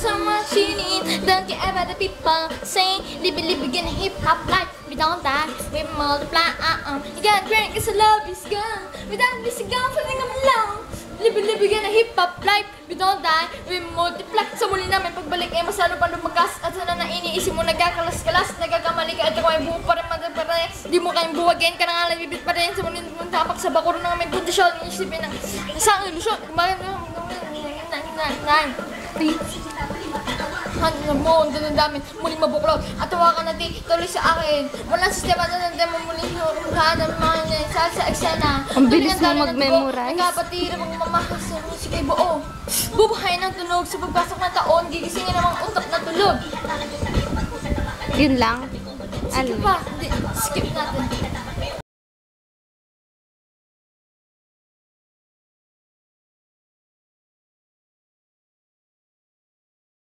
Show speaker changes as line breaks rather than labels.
so much you need. Don't care about the people say, live in a hip-hop life. We don't die, we multiply, You got drink, it's a love is gone. Without this gone, feeling I'm alone. Live in a hip-hop life. We don't die, we multiply. Sa muli namin pagbalik ay masalo pa lumagas. At sana na iniisip mo nagkakalas-kalas. Nagkakamali ka at ako ay buo pa rin matapare. Di mo kayang buwagin ka na nga nabibit pa rin. Sa muli naman tapak sa bakuro na may kondisyon. Iisipin ng isang ilusyon. Kumagan na. Hanggang mo, ang dami, muling mabuklod at tawakan na di tuloy sa akin. Walang sistema na nandiyan mo muling hurughan ng mga nasa sa eksena.
Ang bilis mo mag-memorize.
Nagkapatira mong mamahal sa musik ay buo. Bubuhay ng tunog sa pagpasok ng taon, gigisingin ng mga utak na tulog.
Yun lang?
Sige pa, hindi, skip natin.